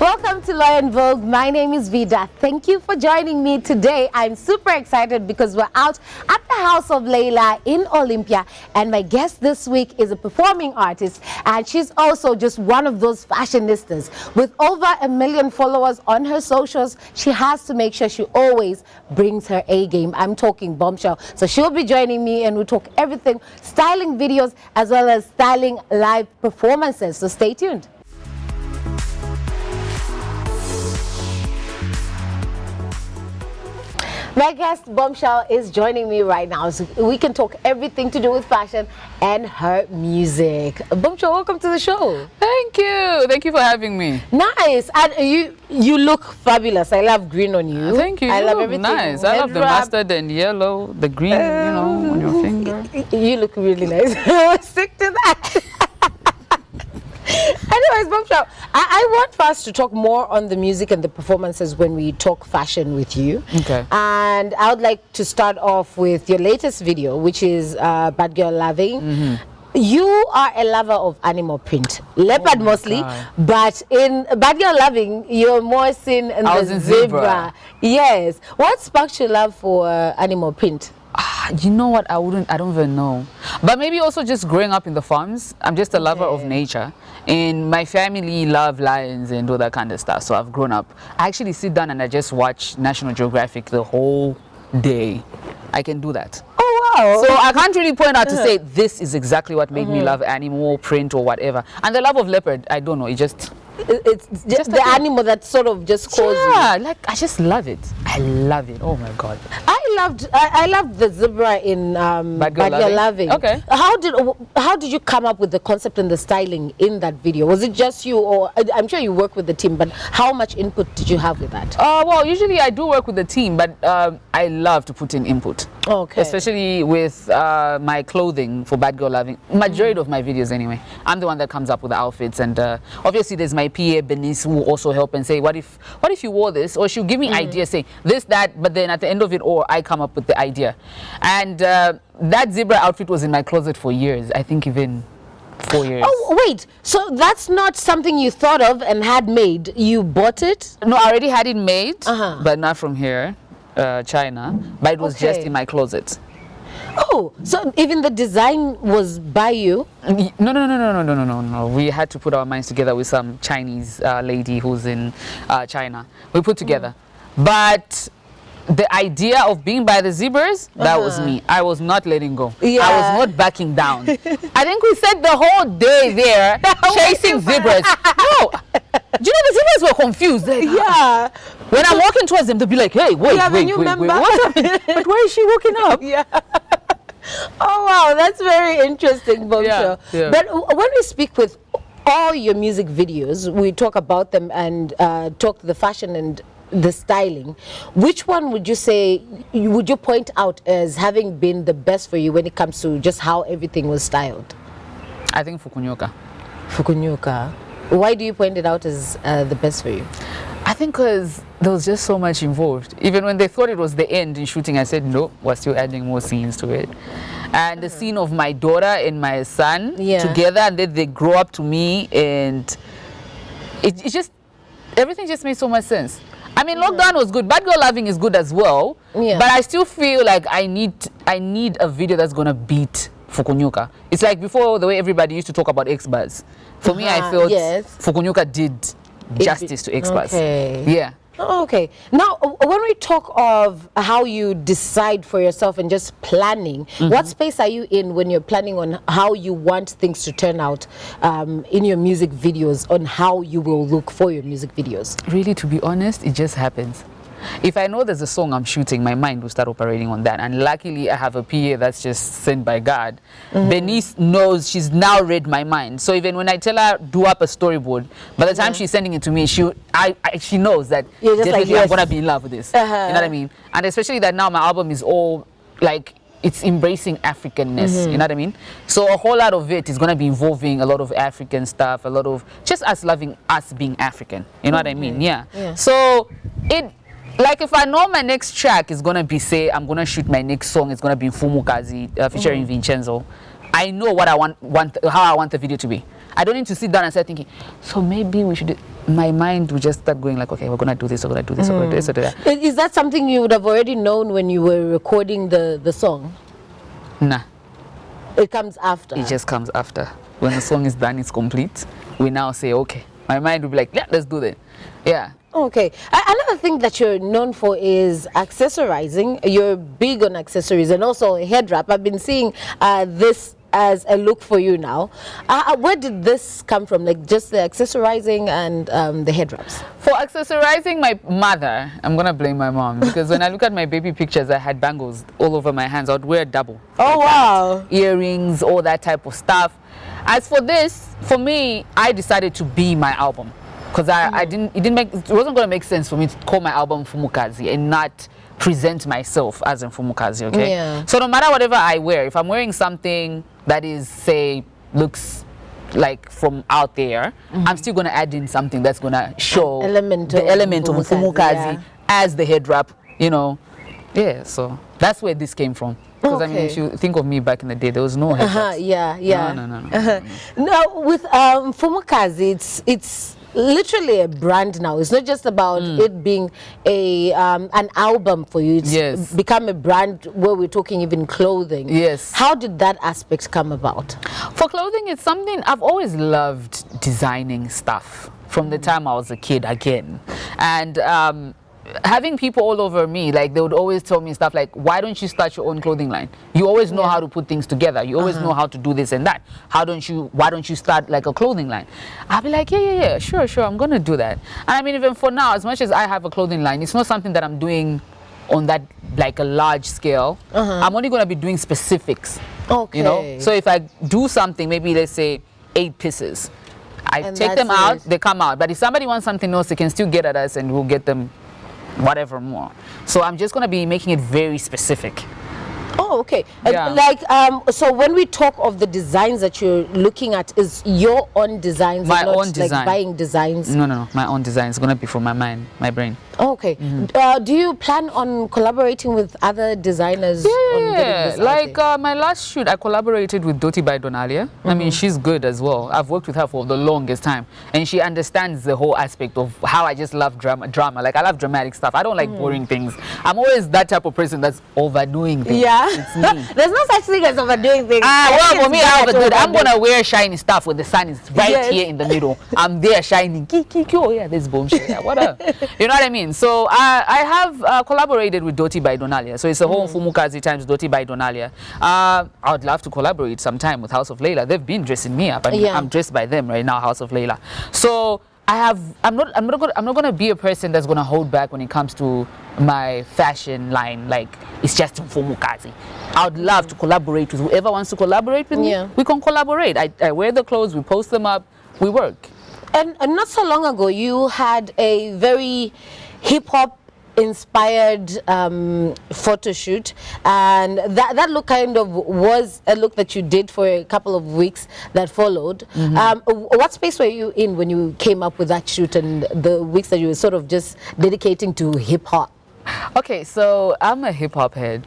Welcome to Law and Vogue. My name is Vida. Thank you for joining me today. I'm super excited because we're out at the House of Layla in Olympia, and my guest this week is a performing artist, and she's also just one of those fashionistas. With over 1 million followers on her socials, she has to make sure she always brings her A game. I'm talking Bombshell. So she'll be joining me and we'll talk everything, styling videos as well as styling live performances. So stay tuned. My guest Bombshell is joining me right now, so we can talk everything to do with fashion and her music. Bombshell, welcome to the show. Thank you for having me. Nice. And you look fabulous. I love green on you. Thank you. I love look everything. Nice. I love the mustard and yellow, the green, on your finger. You look really nice. Stick to that. Anyways, Bombshell, I want us to talk more on the music and the performances when we talk fashion with you. Okay. And I would like to start off with your latest video, which is Bad Girl Loving. Mm-hmm. You are a lover of animal print, leopard mostly, but in Bad Girl Loving, you're more seen in the zebra. Yes. What sparked your love for animal print? You know what? I don't even know. But maybe also just growing up in the farms. I'm just a lover of nature. And my family love lions and all that kind of stuff. So I've grown up. I actually sit down and I just watch National Geographic the whole day. I can do that. Oh, wow. So I can't really point out to say this is exactly what made me love animal print or whatever. And the love of leopard, I don't know. It's just the animal that sort of just calls you. Yeah, like I just love it. I love it. Oh my God. I loved the zebra in Bad Girl Loving. Okay. How did you come up with the concept and the styling in that video? Was it just you, or I'm sure you work with the team, but how much input did you have with that? Well, usually I do work with the team, but I love to put in input. Okay. Especially with my clothing for Bad Girl Loving. Majority of my videos anyway. I'm the one that comes up with the outfits, and obviously there's my PA Benice who will also help and say, what if you wore this? Or she'll give me ideas, say this, that, but then at the end of it all, I come up with the idea. And that zebra outfit was in my closet for years. I think even 4 years. Oh, wait. So that's not something you thought of and had made. You bought it? No, I already had it made, but not from here, China. But it was just in my closet. Oh, so even the design was by you? No. We had to put our minds together with some Chinese lady who's in China. We put together. But the idea of being by the zebras, that was me. I was not letting go. Yeah. I was not backing down. I think we spent the whole day there chasing zebras. No. Do you know the zebras were confused? Like, yeah. When I'm walking towards them, they'll be like, hey, wait, what's happening? But why is she walking up? Yeah. Oh, wow. That's very interesting, Bombshell. Yeah. But when we speak with all your music videos, we talk about them and talk the fashion and the styling. Which one would you say, would you point out as having been the best for you when it comes to just how everything was styled? I think Fukunyoka. Fukunyoka. Why do you point it out as the best for you? I think because there was just so much involved. Even when they thought it was the end in shooting, I said, no, we're still adding more scenes to it. And the scene of my daughter and my son together, and then they grow up to me, and it just, everything just made so much sense. I mean, Lockdown was good. Bad Girl Loving is good as well. Yeah. But I still feel like I need a video that's going to beat Fukunyoka. It's like before, the way everybody used to talk about X-Buzz. For me, I felt Fukunyoka did justice to X-Buzz. Okay. Yeah. Okay. Now, when we talk of how you decide for yourself and just planning, what space are you in when you're planning on how you want things to turn out in your music videos, on how you will look for your music videos? Really, to be honest, it just happens. If I know there's a song I'm shooting, my mind will start operating on that. And luckily, I have a PA that's just sent by God. Benice knows, she's now read my mind. So even when I tell her, do up a storyboard, by the time she's sending it to me, she knows that definitely I'm going to be in love with this. You know what I mean? And especially that now my album is all like, it's embracing Africanness, you know what I mean? So a whole lot of it is going to be involving a lot of African stuff, a lot of just us loving us being African. You know what I mean? Yeah. So like if I know my next track is gonna be, say, I'm gonna shoot my next song, it's gonna be Mfumukadzi featuring Vincenzo. I know what I want how I want the video to be. I don't need to sit down and start thinking, so maybe we should do. My mind would just start going like, okay, we're gonna do this, we're gonna do this, we're gonna do this, we're gonna do that. Is that something you would have already known when you were recording the song? Nah. It comes after. It just comes after. When the song is done, it's complete. We now say, okay. My mind will be like, yeah, let's do that. Yeah. Okay. Another thing that you're known for is accessorizing. You're big on accessories and also a head wrap. I've been seeing this as a look for you now. Where did this come from? Like just the accessorizing and the head wraps? For accessorizing, my mother, I'm gonna blame my mom, because when I look at my baby pictures, I had bangles all over my hands. I'd wear double. Oh, wow. Earrings, all that type of stuff. As for this, for me, I decided to be my album, because it wasn't gonna make sense for me to call my album Mfumukadzi and not present myself as Mfumukadzi, okay? Yeah. So no matter whatever I wear, if I'm wearing something that is, say, looks like from out there, I'm still gonna add in something that's gonna show the element of Mfumukadzi as the head wrap, you know. Yeah, so that's where this came from. Because I mean, if you think of me back in the day, there was no head wraps. No. Now with Mfumukadzi, it's literally a brand now. It's not just about it being a an album for you. It's become a brand where we're talking even clothing. Yes. How did that aspect come about? For clothing, it's something I've always loved, designing stuff from the time I was a kid again. And having people all over me, like they would always tell me stuff like, why don't you start your own clothing line? You always know how to put things together. You always know how to do this and that. Why don't you start like a clothing line? I'll be like, yeah, sure, I'm gonna do that. And I mean, even for now, as much as I have a clothing line, it's not something that I'm doing on that like a large scale. I'm only gonna be doing specifics. Okay. You know, so if I do something, maybe let's say 8 pieces, I take them out, they come out. But if somebody wants something else, they can still get at us and we'll get them whatever more. So I'm just going to be making it very specific. Oh, okay. So when we talk of the designs that you're looking at, is your own designs? My not own design. Like buying designs? No. My own design is going to be from my mind, my brain. Okay. Do you plan on collaborating with other designers? Yeah. Like my last shoot, I collaborated with Doti by Donalia. I mean, she's good as well. I've worked with her for the longest time, and she understands the whole aspect of how I just love drama. Like I love dramatic stuff. I don't like boring things. I'm always that type of person that's overdoing things. Yeah. It's me. There's no such thing as overdoing things. Well, for me, I overdo it. I'm gonna wear shiny stuff when the sun is right here in the middle. I'm there shining. Oh yeah, this bombshell. Yeah, what up? You know what I mean? So I have collaborated with Doti by Donalia. So it's a whole Mfumukadzi times Doti by Donalia. I would love to collaborate sometime with House of Layla. They've been dressing me up. I'm dressed by them right now, House of Layla. So I'm not gonna be a person that's gonna hold back when it comes to my fashion line. Like it's just Mfumukadzi. I would love to collaborate with whoever wants to collaborate with me. We can collaborate. I wear the clothes, we post them up, we work. And not so long ago, you had a very hip-hop inspired photo shoot, and that look kind of was a look that you did for a couple of weeks that followed. What space were you in when you came up with that shoot and the weeks that you were sort of just dedicating to hip-hop? Okay, so I'm a hip-hop head.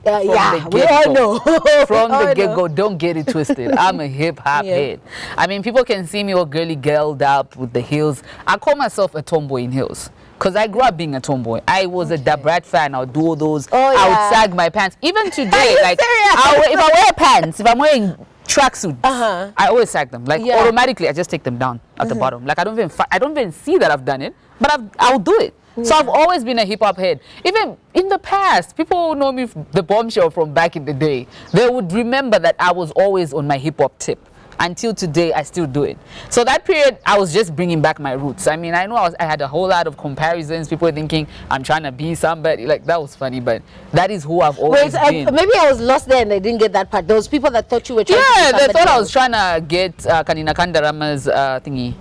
Yeah, we all know. From the get-go, don't get it twisted. I'm a hip-hop head. I mean, people can see me all girly girled up with the heels. I call myself a tomboy in heels because I grew up being a tomboy. I was a Dabrat fan. I would do all those. I would sag my pants. Even today, like if I wear pants, if I'm wearing tracksuits, I always sag them. Like automatically, I just take them down at the bottom. Like I don't even see that I've done it, but I'll do it. So I've always been a hip-hop head. Even in the past, people who know me, the Bombshell from back in the day, they would remember that I was always on my hip-hop tip. Until today, I still do it. So that period, I was just bringing back my roots. I mean, I know I had a whole lot of comparisons. People were thinking I'm trying to be somebody. Like, that was funny, but that is who I've always been. Maybe I was lost there and I didn't get that part. Those people that thought you were trying to be somebody they thought else. I was trying to get Kanina Kandarama's thingy.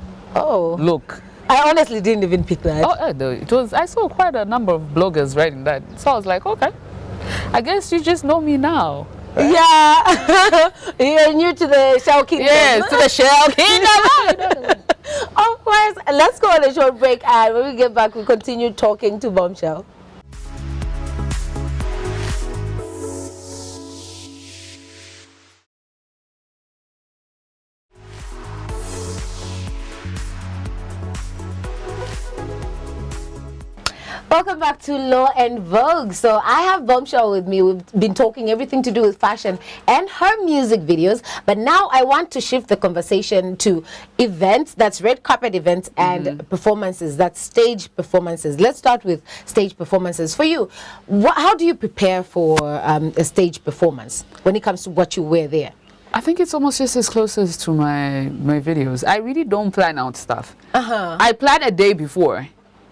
Look. I honestly didn't even pick that. It was. I saw quite a number of bloggers writing that, so I was like, okay, I guess you just know me now. Right? Yeah, you're new to the Shell Kingdom. Yes, to the Shell Kingdom. Of course. Let's go on a short break, and when we get back, we continue talking to Bombshell. Welcome back to Law and Vogue. So I have Bombshell with me. We've been talking everything to do with fashion and her music videos. But now I want to shift the conversation to events, that's red carpet events, and performances, that's stage performances. Let's start with stage performances. For you, how do you prepare for a stage performance when it comes to what you wear there? I think it's almost just as close as to my videos. I really don't plan out stuff. I plan a day before.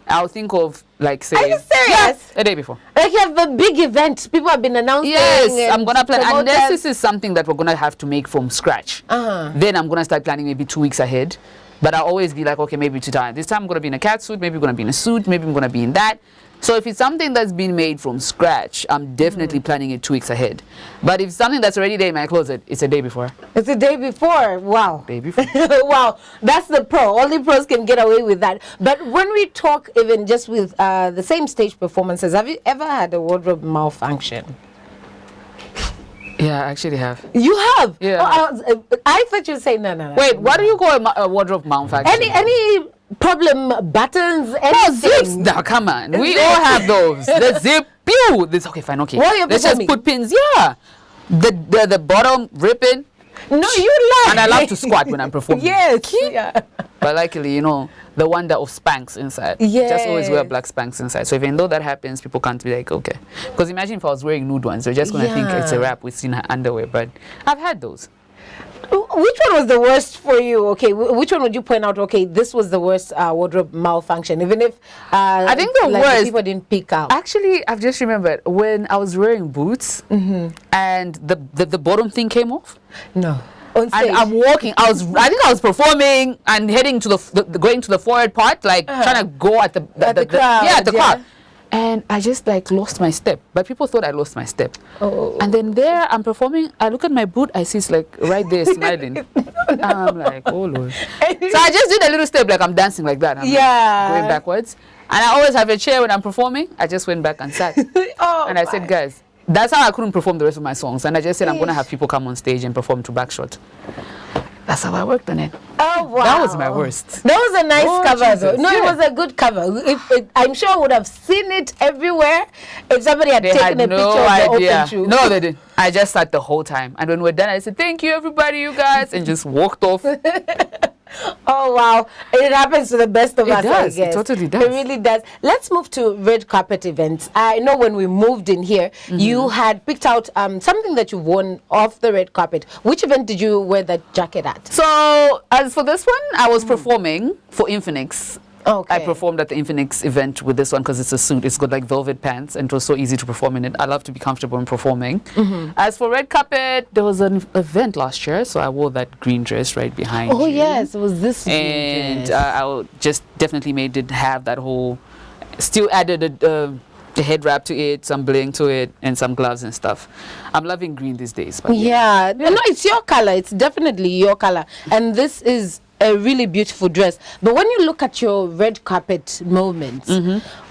I'll think of, like, say... Are you serious? Yeah, a day before. Like you have a big event. People have been announcing. Yes, I'm going to plan. Unless this is something that we're going to have to make from scratch. Then I'm going to start planning maybe 2 weeks ahead. But I'll always be like, okay, maybe today. This time I'm going to be in a cat suit. Maybe I'm going to be in a suit. Maybe I'm going to be in that. So if it's something that's been made from scratch, I'm definitely planning it 2 weeks ahead. But if it's something that's already there in my closet, it's a day before. It's a day before. Wow. Day before. Wow. That's the pro. Only pros can get away with that. But when we talk even just with the same stage performances, have you ever had a wardrobe malfunction? Yeah, I actually have. You have? Yeah. Oh, I thought you were saying no. Wait, what do you call a wardrobe malfunction? Any problem buttons, anything? Zips. Now, come on. We all have those. The zip. Pew. This, okay, fine, okay. What are you Let's just put pins. Yeah. The bottom ripping. No, you lie. And I love to squat when I'm performing. Yes. Yeah. But luckily, you know, the wonder of Spanx inside. Yes. Just always wear black Spanx inside. So even though that happens, people can't be like, okay. Because imagine if I was wearing nude ones, they're just going to think it's a wrap with seen her underwear. But I've had those. Which one was the worst for you? Okay, which one would you point out? Okay, this was the worst wardrobe malfunction. Even if I think the like worst, the people didn't pick out. Actually, I've just remembered when I was wearing boots and the bottom thing came off. No. On stage. And I'm walking. I think I was performing and heading to going to the forward part, like trying to go at the crowd. Yeah, at the crowd. And I just like lost my step, but people thought I lost my step. Oh. And then there I'm performing, I look at my boot, I see it's like right there smiling. I'm like, oh Lord. So I just did a little step, like I'm dancing like that. I'm like going backwards. And I always have a chair when I'm performing. I just went back and sat. And I said, guys, that's how I couldn't perform the rest of my songs. And I just said, I'm going to have people come on stage and perform to backshot. That's how I worked on it. Oh, wow. That was my worst. That was a nice cover, though. No, yeah. It was a good cover. I'm sure I would have seen it everywhere if somebody had taken a picture of the open shoe. No, they didn't. I just sat the whole time. And when we're done, I said, thank you, everybody, you guys, and just walked off. Oh, wow. It happens to the best of us, I guess. It totally does. It really does. Let's move to red carpet events. I know when we moved in here, you had picked out something that you've worn off the red carpet. Which event did you wear that jacket at? So, as for this one, I was performing for Infinix. Okay. I performed at the Infinix event with this one because it's a suit. It's got like velvet pants and it was so easy to perform in it. I love to be comfortable in performing. As for red carpet, there was an event last year, so I wore that green dress right behind you. Yes, it was this and I just definitely made it have that whole, still added a head wrap to it, some bling to it, and some gloves and stuff. I'm loving green these days. But yeah. No, it's your color. It's definitely your color. And this is a really beautiful dress. But when you look at your red carpet moments,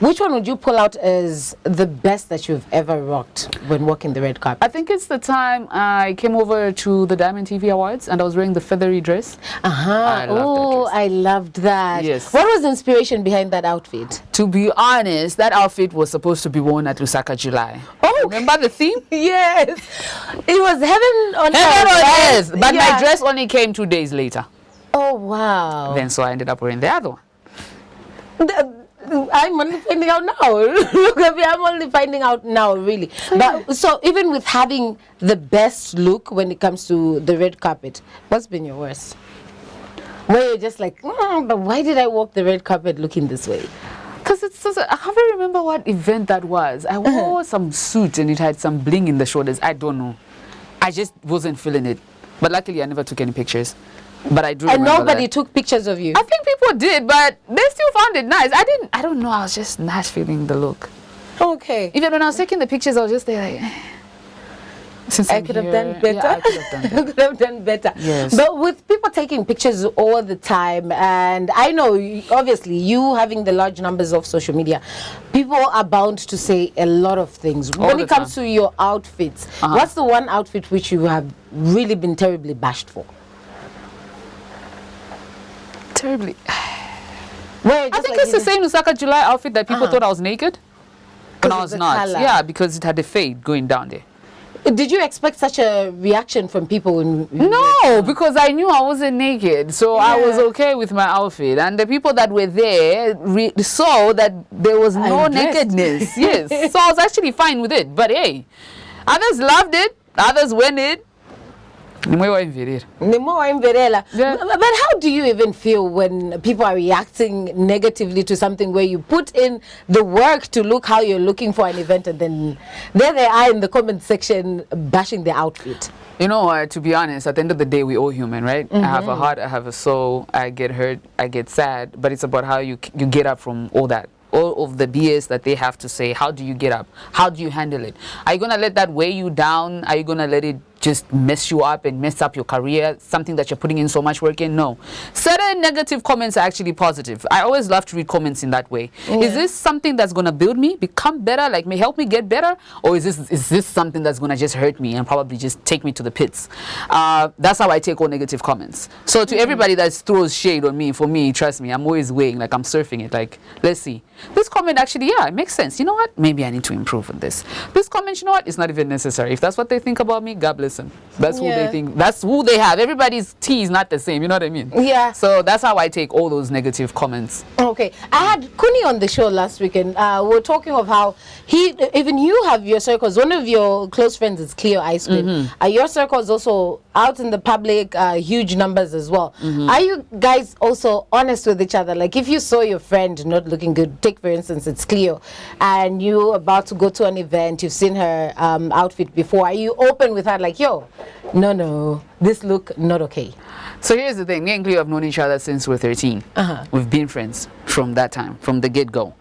which one would you pull out as the best that you've ever rocked when walking the red carpet? I think it's the time I came over to the Diamond TV Awards and I was wearing the feathery dress. I loved that. Yes. What was the inspiration behind that outfit? To be honest, that outfit was supposed to be worn at Lusaka July. Oh, remember the theme? Yes. It was heaven on earth. But my dress only came 2 days later. Oh, wow. Then so I ended up wearing the other one. I'm only finding out now. Look at me, I'm only finding out now, really. But so even with having the best look when it comes to the red carpet, what's been your worst? Where you're just like, but why did I walk the red carpet looking this way? Because it's so, I can't remember what event that was. I wore some suit and it had some bling in the shoulders. I don't know. I just wasn't feeling it. But luckily I never took any pictures. But I do remember. And nobody took pictures of you? I think people did, but they still found it nice. I don't know, I was just not feeling the look. Okay. Even when I was taking the pictures, I was just there like, since I could have done better. Yeah, I could have done better. I could have done better. Yes. But with people taking pictures all the time, and I know, obviously, you having the large numbers of social media, people are bound to say a lot of things. When it comes to your outfits, what's the one outfit which you have really been terribly bashed for? Terribly. Where I just think like it's the same Lusaka July outfit that people Uh-huh. thought I was naked when I of was the not. colour. Yeah, because it had a fade going down there. Did you expect such a reaction from people when No, because I knew I wasn't naked, so I was Yeah. okay with my outfit. And the people that were there saw that there was no I'm dressed. nakedness. Yes, so I was actually fine with it. But hey, others loved it, others went it. Yeah. But how do you even feel when people are reacting negatively to something where you put in the work to look how you're looking for an event, and then there they are in the comment section bashing the outfit? You know, to be honest, at the end of the day, we're all human, right? I have a heart, I have a soul, I get hurt, I get sad, but it's about how you get up from all that. All of the BS that they have to say. How do you get up? How do you handle it? Are you going to let that weigh you down? Are you going to let it just mess you up and mess up your career? Something that you're putting in so much work in? No. Certain negative comments are actually positive. I always love to read comments in that way. Yeah. Is this something that's going to build me, become better, like may help me get better? Or is this something that's going to just hurt me and probably just take me to the pits? That's how I take all negative comments. So to everybody that throws shade on me, for me, trust me, I'm always weighing, like I'm surfing it. Like, let's see. This comment actually, yeah, it makes sense. You know what? Maybe I need to improve on this. This comment, you know what? It's not even necessary. If that's what they think about me, God bless them. That's who they think. That's who they have. Everybody's tea is not the same. You know what I mean? Yeah. So that's how I take all those negative comments. Okay. I had Kuni on the show last weekend. We were talking of how even you have your circles. One of your close friends is Cleo Ice Cream. Your circle is also out in the public, huge numbers as well. Are you guys also honest with each other? Like if you saw your friend not looking good, take for instance, it's Cleo, and you're about to go to an event, you've seen her outfit before, are you open with her like, yo, no, this look not okay? So here's the thing. Me and Cleo have known each other since we're 13. We've been friends from that time, from the get-go.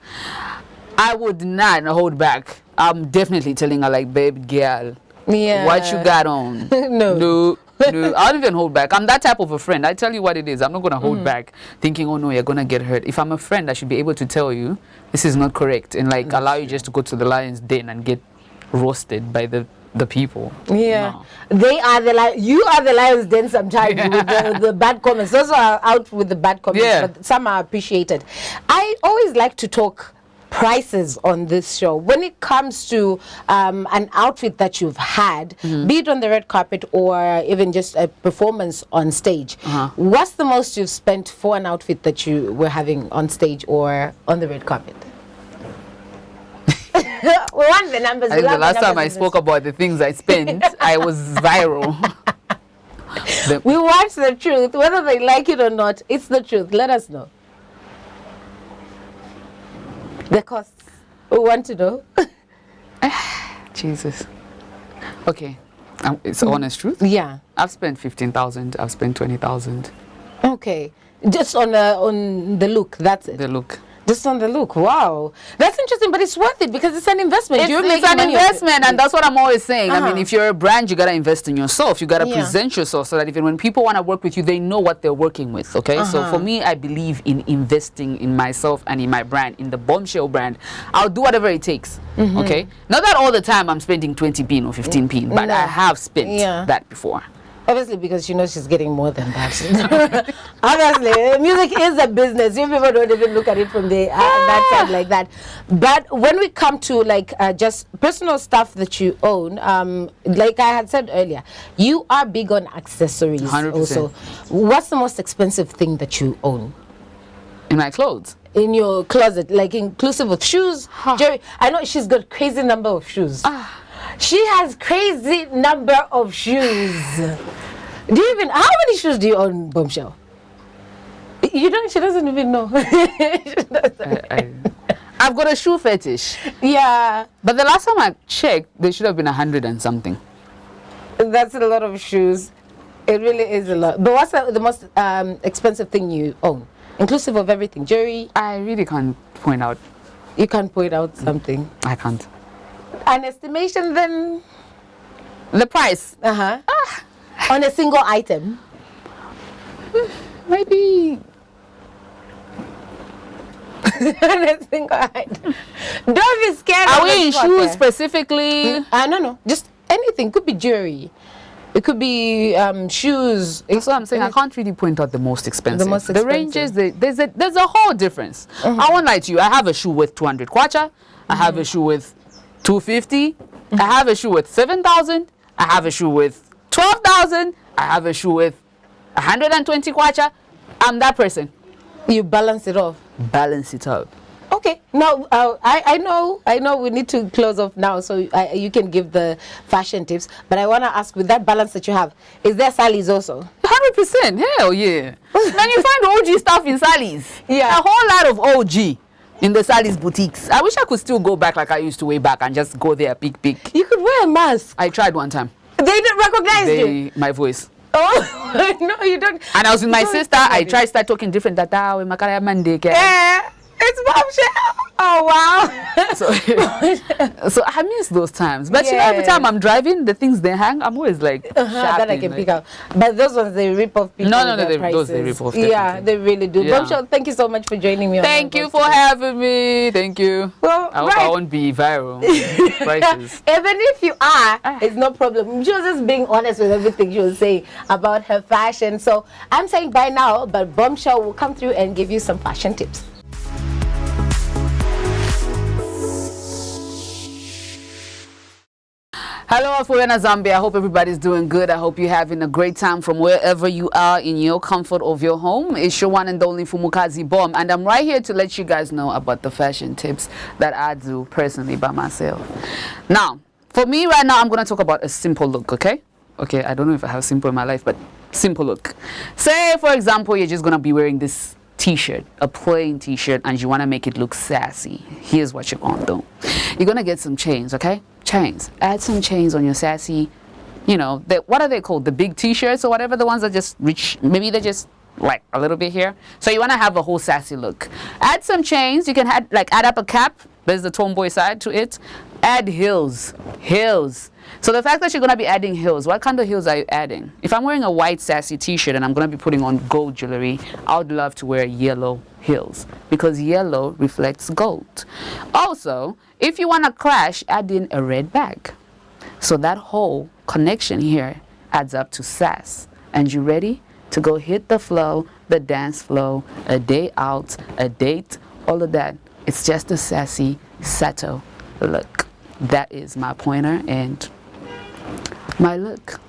I would not hold back. I'm definitely telling her like, babe, girl, Yeah. what you got on? No. I don't even hold back. I'm that type of a friend. I tell you what it is. I'm not going to hold back thinking, oh no, you're going to get hurt. If I'm a friend, I should be able to tell you this is not correct and like allow you just to go to the lion's den and get roasted by the people. Yeah. No. They are you are the lion's den sometimes with the bad comments. Those are out with the bad comments, but some are appreciated. I always like to talk prices on this show. When it comes to an outfit that you've had, be it on the red carpet or even just a performance on stage, what's the most you've spent for an outfit that you were having on stage or on the red carpet? We want the numbers. I think the last time I spoke about the things I spent, I was viral. We want the truth, whether they like it or not. It's the truth. Let us know. The costs. We want to know. Jesus. Okay. It's honest truth. Yeah. I've spent 15,000. I've spent 20,000. Okay. Just on the look. That's it. The look. Just on the look. Wow. That's interesting, but it's worth it because it's an investment. It's an investment, and that's what I'm always saying. I mean, if you're a brand, you got to invest in yourself. You got to present yourself so that even when people want to work with you, they know what they're working with, okay? So for me, I believe in investing in myself and in my brand, in the Bombshell brand. I'll do whatever it takes, okay? Not that all the time I'm spending 20p or 15p, but I have spent that before. Obviously, because she knows she's getting more than that. Obviously, music is a business. You people don't even look at it from the that side like that. But when we come to like just personal stuff that you own, like I had said earlier, you are big on accessories. 100%. Also, what's the most expensive thing that you own? In my clothes? In your closet, like inclusive of shoes, jewelry. I know she's got crazy number of shoes. She has crazy number of shoes. Do you even, how many shoes do you own, Bombshell? You don't, she doesn't even know. I've got a shoe fetish. Yeah. But the last time I checked, there should have been 100 and something. That's a lot of shoes. It really is a lot. But what's the most expensive thing you own? Inclusive of everything, jewelry? I really can't point out. You can't point out something? I can't. An estimation then? The price? On a single item? Maybe. On a single item. Don't be scared. Are we in shoes specifically? No. Just anything. Could be jewelry. It could be shoes. That's what I'm saying. I can't really point out the most expensive. The most The ranges, there's a whole difference. I won't lie to you. I have a shoe with 200 kwacha. I have a shoe with 250. I have a shoe with 7,000. I have a shoe with 12,000. I have a shoe with 120 kwacha. I'm that person. You balance it off. Balance it out. Okay. Now, I know we need to close off now, so you can give the fashion tips. But I want to ask, with that balance that you have, is there Sally's also? 100%. Hell yeah. Man, you find OG stuff in Sally's. Yeah. A whole lot of OG in the Sally's boutiques. I wish I could still go back like I used to way back and just go there, pick. You could wear a mask. I tried one time. They didn't recognize you. My voice. Oh, no, you don't. And I was with my sister. I tried to start talking different. Yeah, it's Bombshell. Oh, wow. So I miss those times. But you know, every time I'm driving, the things they hang, I'm always like, that I can pick out. But those ones, they rip off people. No, those they rip off. Yeah, they really do. Yeah. Bombshell, thank you so much for joining me. Thank you for having me. Thank you. Well, I hope I won't be viral. Prices. Even if you are, it's no problem. She was just being honest with everything she was saying about her fashion. So I'm saying bye now, but Bombshell will come through and give you some fashion tips. Hello, Afurena Zambia. I hope everybody's doing good. I hope you're having a great time from wherever you are in your comfort of your home. It's your one and only Mfumukadzi Bomb, and I'm right here to let you guys know about the fashion tips that I do personally by myself. Now, for me right now, I'm going to talk about a simple look, okay? Okay, I don't know if I have simple in my life, but simple look. Say, for example, you're just going to be wearing this t-shirt, a plain t-shirt, and you want to make it look sassy. Here's what you're going to do. You're going to get some chains, okay? Chains. Add some chains on your sassy, you know, what are they called? The big t-shirts or whatever, the ones that just reach, maybe they're just like a little bit here. So you want to have a whole sassy look. Add some chains. You can add up a cap. There's the tomboy side to it. Add heels. So the fact that you're going to be adding heels, what kind of heels are you adding? If I'm wearing a white sassy t-shirt and I'm going to be putting on gold jewelry, I would love to wear yellow heels because yellow reflects gold. Also, if you want to clash, add in a red bag. So that whole connection here adds up to sass. And you ready to go hit the flow, the dance flow, a day out, a date, all of that. It's just a sassy, sato look. That is my pointer and my look.